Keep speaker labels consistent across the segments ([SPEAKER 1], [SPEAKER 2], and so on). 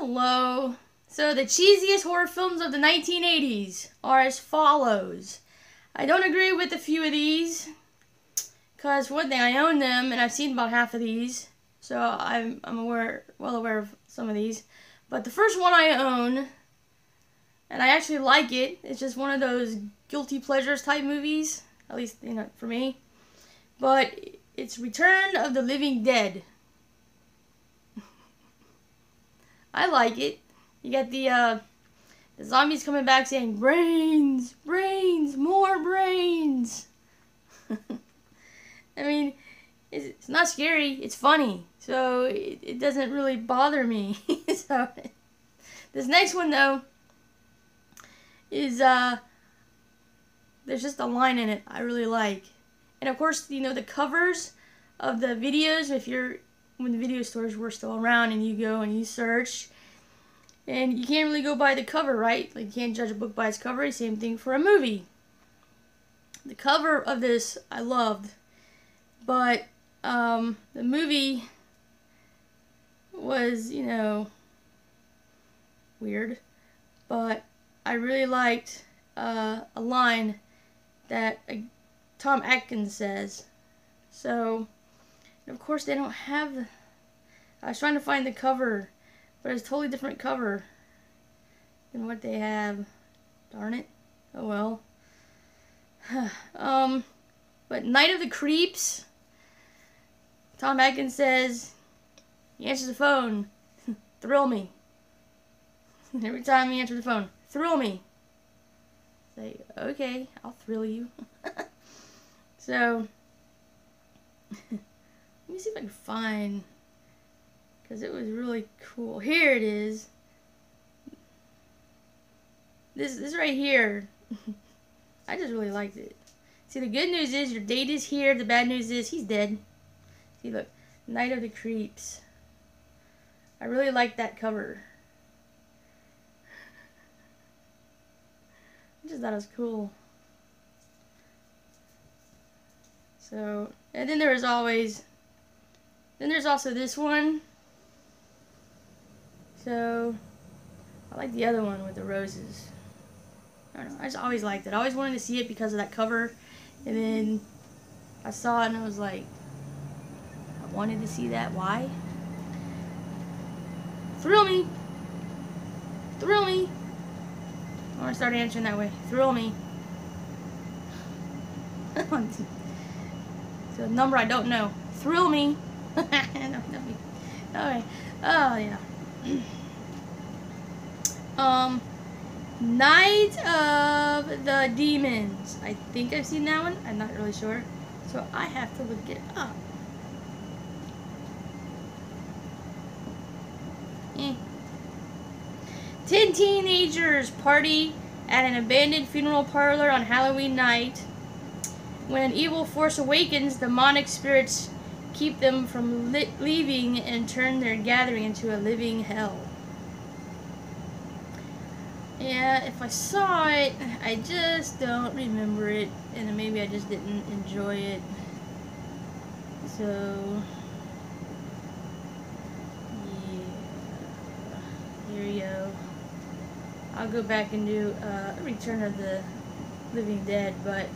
[SPEAKER 1] Hello. So the cheesiest horror films of the 1980s are as follows. I don't agree with a few of these, because for one thing, I own them and I've seen about half of these, so I'm well aware of some of these. But the first one I own, and I actually like it. It's just one of those guilty pleasures type movies, at least for me. But it's Return of the Living Dead. I like it. You got the zombies coming back saying, brains, brains, more brains. I mean, it's not scary, it's funny, so it doesn't really bother me. So, this next one, though, is, there's just a line in it I really like. And of course, the covers of the videos, when the video stores were still around and you go and you search, and you can't really go by the cover, right? Like, you can't judge a book by its cover. Same thing for a movie. The cover of this I loved, but the movie was, weird. But I really liked a line that Tom Atkins says. So, of course, they don't have. I was trying to find the cover, but it's a totally different cover than what they have. Darn it. Oh well. But Night of the Creeps, Tom Atkins says, he answers the phone, thrill me. Every time he answers the phone, thrill me. Say, okay, I'll thrill you. So, let me see if I can find, because it was really cool. Here it is. This right here. I just really liked it. See, the good news is your date is here. The bad news is he's dead. See, look. Night of the Creeps. I really like that cover. I just thought it was cool. So, and then there's also this one. So, I like the other one with the roses. I don't know, I just always liked it. I always wanted to see it because of that cover. And then I saw it and I was like, I wanted to see that. Why? Thrill me. Thrill me. I want to start answering that way. Thrill me. It's a number I don't know. Thrill me. Okay. Oh, yeah. Night of the Demons. I think I've seen that one. I'm not really sure. So I have to look it up. 10 teenagers party at an abandoned funeral parlor on Halloween night. When an evil force awakens, demonic spirits keep them from leaving and turn their gathering into a living hell. Yeah, if I saw it, I just don't remember it, and maybe I just didn't enjoy it. So, yeah, here you go. I'll go back and do Return of the Living Dead, but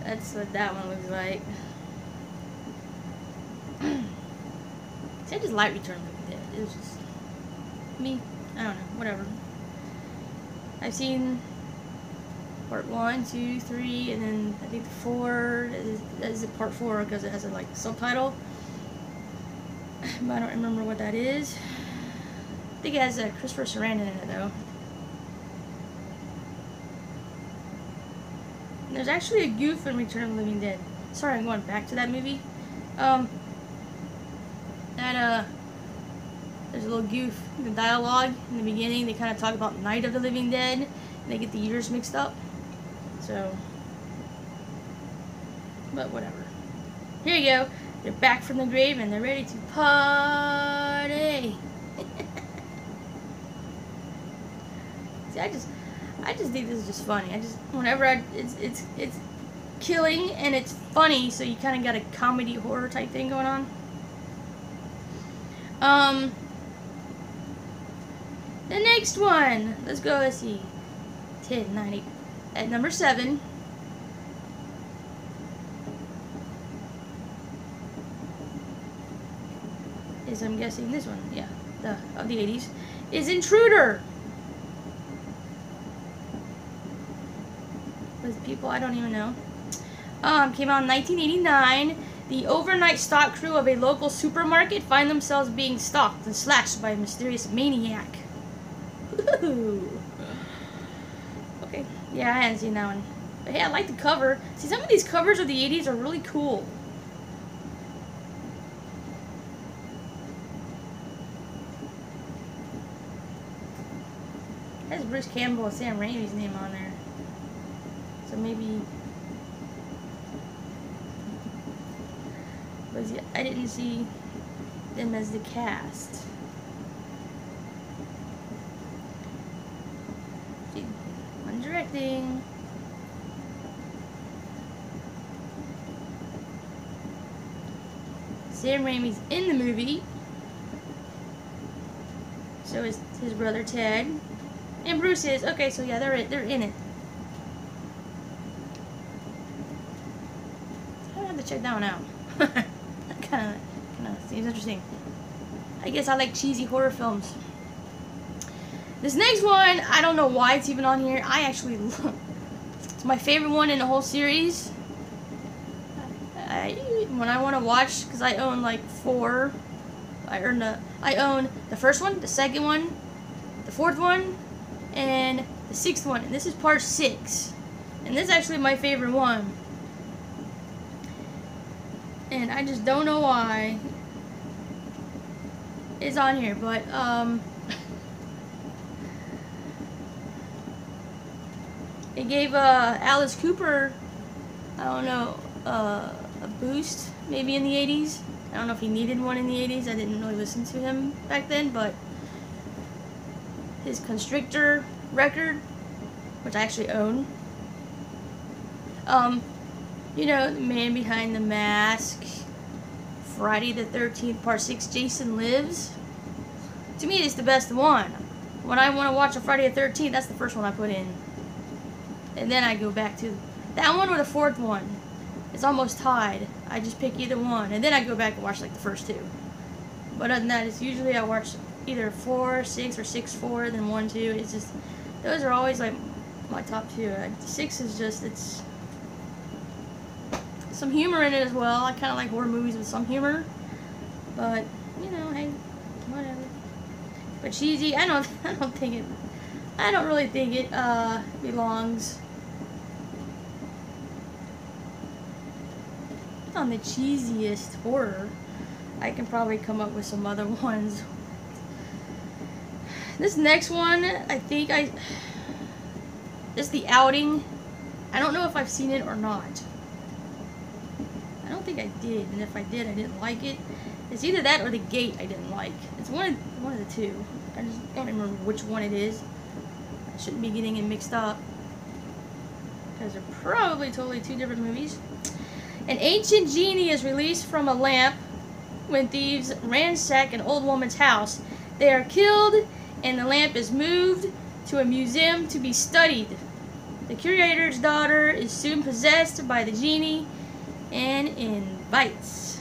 [SPEAKER 1] that's what that one looks like. See, I just like Return of the Living Dead. It was just me. I don't know. Whatever. I've seen part 1, 2, 3, and then I think 4 is part 4 because it has a subtitle. But I don't remember what that is. I think it has Christopher Sarandon in it though. And there's actually a goof in Return of the Living Dead. Sorry, I'm going back to that movie. There's a little goof in the dialogue in the beginning. They kind of talk about Night of the Living Dead, and they get the years mixed up. So, but whatever. Here you go. They're back from the grave and they're ready to party. See, I just think this is just funny. It's killing and it's funny, so you kind of got a comedy horror type thing going on. The next one. Let's go. Let's see. 10, 9, 8. At number 7. Is, I'm guessing, this one. Yeah. Of the 80s. Is Intruder. With people I don't even know. Came out in 1989. The overnight stock crew of a local supermarket find themselves being stalked and slashed by a mysterious maniac. Ooh. Okay, yeah, I hadn't seen that one. But hey, I like the cover. See, some of these covers of the 80s are really cool. It has Bruce Campbell and Sam Raimi's name on there. So maybe... I didn't see them as the cast. I'm directing. Sam Raimi's in the movie. So is his brother Ted. And Bruce is. Okay, so yeah, they're in it. I have to check that one out. That kind of seems interesting. I guess I like cheesy horror films. This next one, I don't know why it's even on here. I actually love. It's my favorite one in the whole series. When I want to watch, because I own like 4. I own the first one, the second one, the 4th one, and the 6th one. And this is part 6. And this is actually my favorite one. And I just don't know why it's on here, but it gave Alice Cooper, I don't know, a boost maybe in the 80s. I don't know if he needed one in the 80s. I didn't really listen to him back then, but his Constrictor record, which I actually own, you know, The Man Behind the Mask, Friday the 13th, Part 6, Jason Lives. To me, it's the best one. When I want to watch a Friday the 13th, that's the first one I put in. And then I go back to that one or the 4th one. It's almost tied. I just pick either one. And then I go back and watch like the first 2. But other than that, it's usually I watch either 4, 6, or 6, 4, then 1, 2. It's just, those are always like my top 2. 6 is just, it's some humor in it as well. I kind of like horror movies with some humor, but you know, hey, whatever. But cheesy, I don't really think it belongs on the cheesiest horror. I can probably come up with some other ones. This next one, I think it's The Outing. I don't know if I've seen it or not. I don't think I did, and if I did, I didn't like it. It's either that or The Gate I didn't like. It's one of the 2. I just don't remember which one it is. I shouldn't be getting it mixed up, because they're probably totally 2 different movies. An ancient genie is released from a lamp when thieves ransack an old woman's house. They are killed, and the lamp is moved to a museum to be studied. The curator's daughter is soon possessed by the genie and invites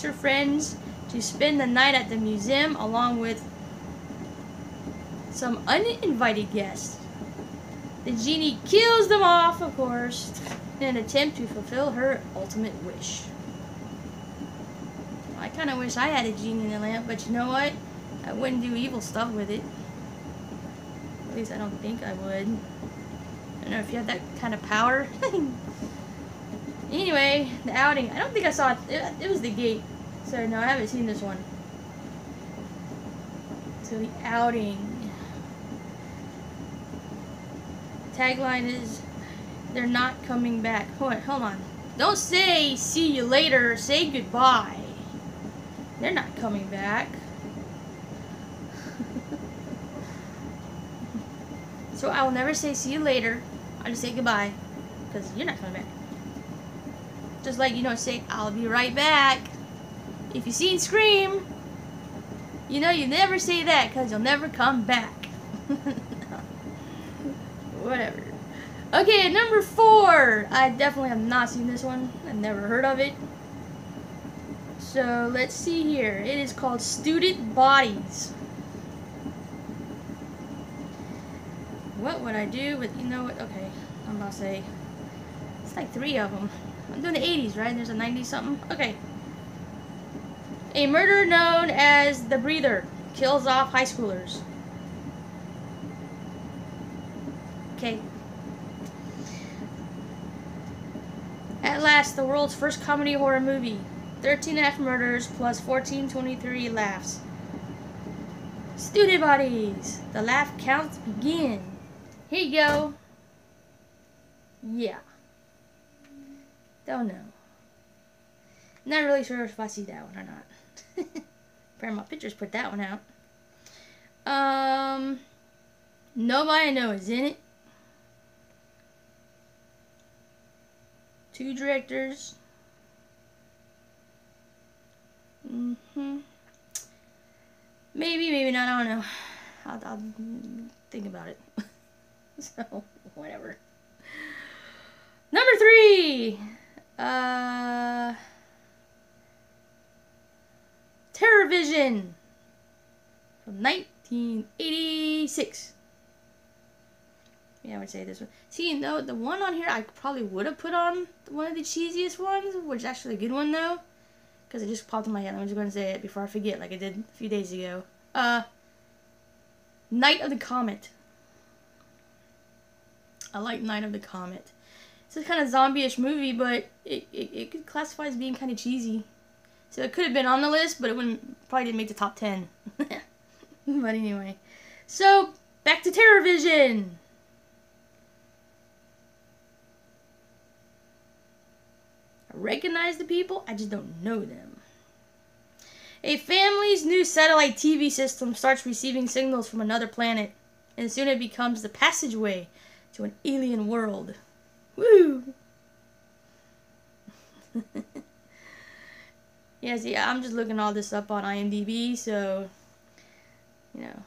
[SPEAKER 1] her friends to spend the night at the museum along with some uninvited guests. The genie kills them off, of course, in an attempt to fulfill her ultimate wish. I kind of wish I had a genie in the lamp, but you know what? I wouldn't do evil stuff with it. At least I don't think I would. I don't know if you have that kind of power. Anyway, The Outing. I don't think I saw it. It was The Gate. So, no, I haven't seen this one. So, The Outing. Tagline is, they're not coming back. Hold on. Don't say, see you later. Say goodbye. They're not coming back. So, I will never say, see you later. I'll just say goodbye. Because you're not coming back. Just like, you know, say, I'll be right back. If you've seen Scream, you know you never say that because you'll never come back. Whatever. Okay, at number 4. I definitely have not seen this one. I've never heard of it. So, let's see here. It is called Student Bodies. What would I do with, you know what, okay, I'm about to say, it's like 3 of them. I'm doing the 80s, right? There's a 90s something? Okay. A murderer known as the Breather kills off high schoolers. Okay. At last, the world's first comedy horror movie. 13.5 murders plus 1423 laughs. Student Bodies. The laugh counts begin. Here you go. Yeah. Don't know. Not really sure if I see that one or not. Paramount Pictures put that one out. Nobody I know is in it. 2 directors. Maybe, maybe not. I don't know. I'll think about it. So, whatever. Number 3. Terror Vision from 1986. Yeah, I would say this one. See, you know, the one on here I probably would have put on one of the cheesiest ones, which is actually a good one though, because it just popped in my head. I'm just going to say it before I forget, like I did a few days ago. Night of the Comet. I like Night of the Comet. It's a kind of zombie-ish movie, but it could classify as being kind of cheesy. So it could have been on the list, but it probably didn't make the top 10. But anyway. So, back to Terror Vision. I recognize the people, I just don't know them. A family's new satellite TV system starts receiving signals from another planet, and soon it becomes the passageway to an alien world. Woo! Yeah, see, I'm just looking all this up on IMDb, so, you know,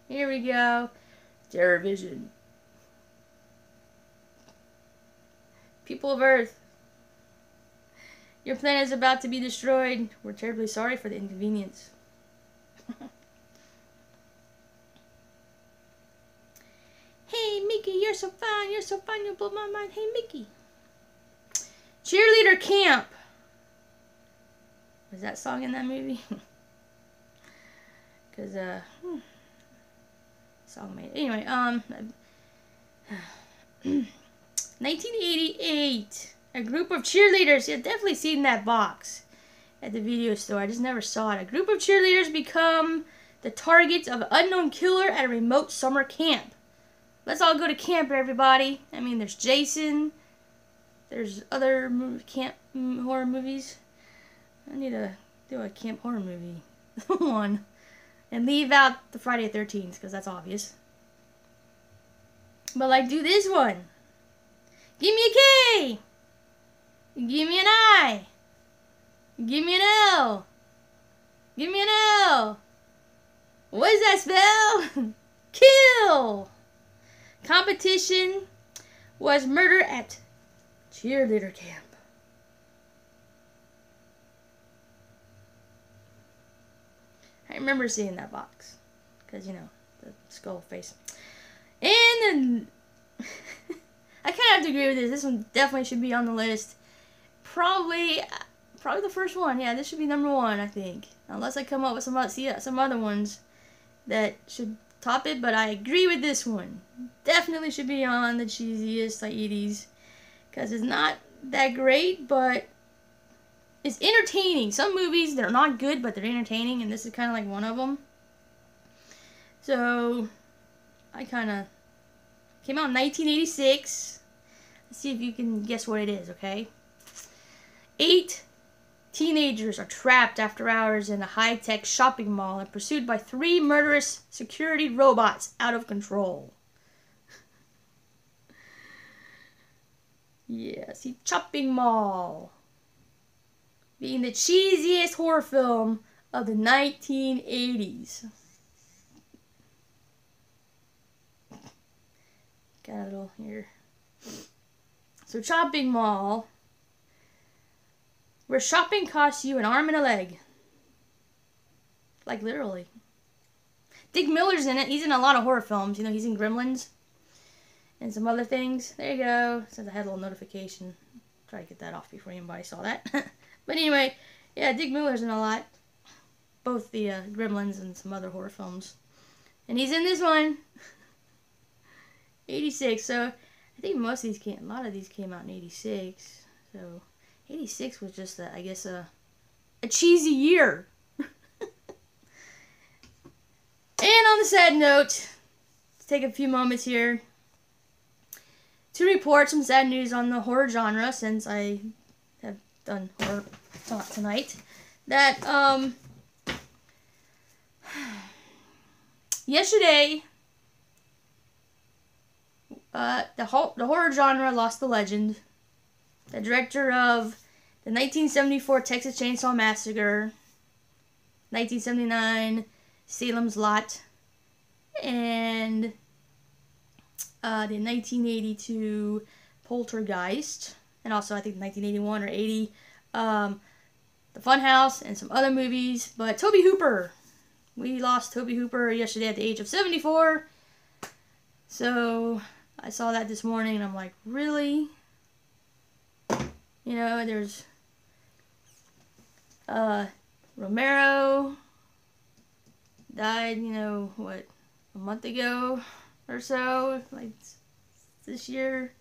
[SPEAKER 1] here we go. Terror Vision. People of Earth, your planet is about to be destroyed. We're terribly sorry for the inconvenience. Hey, Mickey, you're so fun. You're so fun. You blow my mind. Hey, Mickey. Cheerleader Camp. Was that song in that movie? Because, song made it. Anyway, 1988. A group of cheerleaders. Yeah, definitely seen that box at the video store. I just never saw it. A group of cheerleaders become the targets of an unknown killer at a remote summer camp. Let's all go to camp, everybody. I mean, there's Jason. There's other camp horror movies. I need to do a camp horror movie one. And leave out the Friday the 13th, because that's obvious. But, like, do this one. Give me a K. Give me an I. Give me an L. Give me an L. What does that spell? Kill. Competition was murder at cheerleader camp. I remember seeing that box. Because, you know, the skull face. And then I kind of have to agree with this. This one definitely should be on the list. Probably the first one. Yeah, this should be number 1, I think. Unless I come up with some other ones that should top it. But I agree with this one. Definitely should be on the cheesiest 80s. Because it's not that great, but it's entertaining. Some movies, they're not good, but they're entertaining. And this is kind of like one of them. So, I kind of came out in 1986. Let's see if you can guess what it is, okay? 8 teenagers are trapped after hours in a high-tech shopping mall and pursued by 3 murderous security robots out of control. Yeah, see, Chopping Mall being the cheesiest horror film of the 1980s. Got a little here. So Chopping Mall, where shopping costs you an arm and a leg. Like literally. Dick Miller's in it. He's in a lot of horror films. You know, he's in Gremlins and some other things. There you go. Since I had a little notification. Try to get that off before anybody saw that. But anyway, yeah, Dick Miller's in a lot. Both the Gremlins and some other horror films. And he's in this one. 86. So I think most of these a lot of these came out in 86. So 86 was just, I guess, a cheesy year. And on the sad note, let's take a few moments here to report some sad news on the horror genre, since I have done horror talk tonight. That, yesterday, the horror genre lost the legend. The director of the 1974 Texas Chainsaw Massacre, 1979 Salem's Lot, and the 1982 Poltergeist, and also I think 1981 or 80, The Funhouse, and some other movies. But Tobe Hopper, we lost Tobe Hopper yesterday at the age of 74. So I saw that this morning, and I'm like, really? You know, there's Romero died, you know, what, a month ago or so, like this year.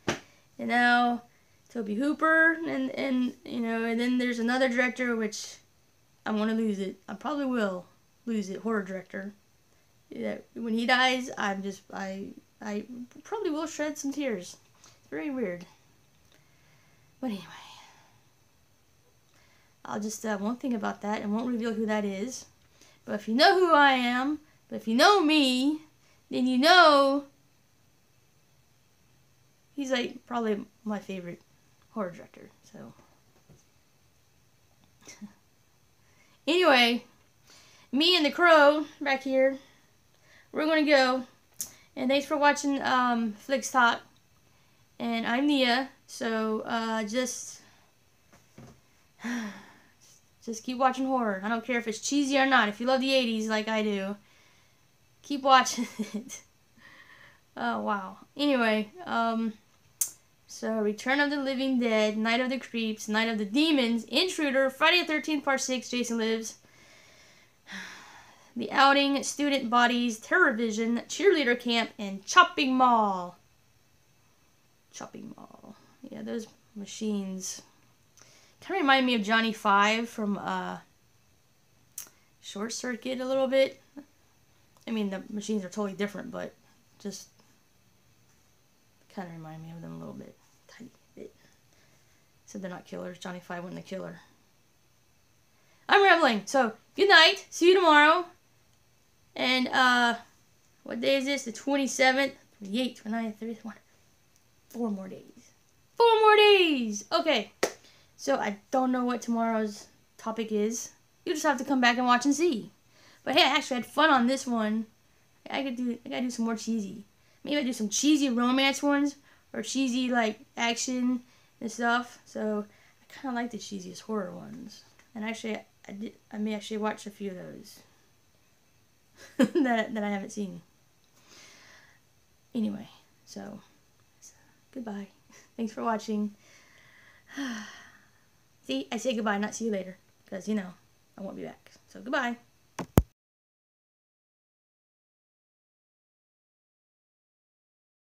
[SPEAKER 1] And now Tobe Hopper, and you know, and then there's another director, which I'm gonna lose it. I probably will lose it. Horror director. Yeah, when he dies, I probably will shed some tears. It's very weird. But anyway, I'll just won't think about that and won't reveal who that is. But if you know who I am, but if you know me, then you know he's like probably my favorite horror director. So anyway, me and the Crow back here, we're gonna go. And thanks for watching Flicks Talk. And I'm Nia. So just keep watching horror. I don't care if it's cheesy or not. If you love the 80s like I do, keep watching it. Oh, wow. Anyway, so Return of the Living Dead, Night of the Creeps, Night of the Demons, Intruder, Friday the 13th Part 6, Jason Lives, The Outing, Student Bodies, Terror Vision, Cheerleader Camp, and Chopping Mall. Chopping Mall. Yeah, those machines kind of remind me of Johnny Five from Short Circuit a little bit. I mean, the machines are totally different, but just kind of remind me of them a little bit. Tiny bit. So they're not killers. Johnny Five wasn't a killer. I'm rambling. So, good night. See you tomorrow. And, what day is this? The 27th? 28th, 29th, 30th, 4 more days. 4 more days! Okay. So, I don't know what tomorrow's topic is. You just have to come back and watch and see. But hey, I actually had fun on this one. I gotta do some more cheesy. Maybe I do some cheesy romance ones, or cheesy, like, action and stuff. So, I kind of like the cheesiest horror ones. And actually, I may actually watch a few of those. that I haven't seen. Anyway, so goodbye. Thanks for watching. See, I say goodbye, not see you later, because you know I won't be back. So goodbye.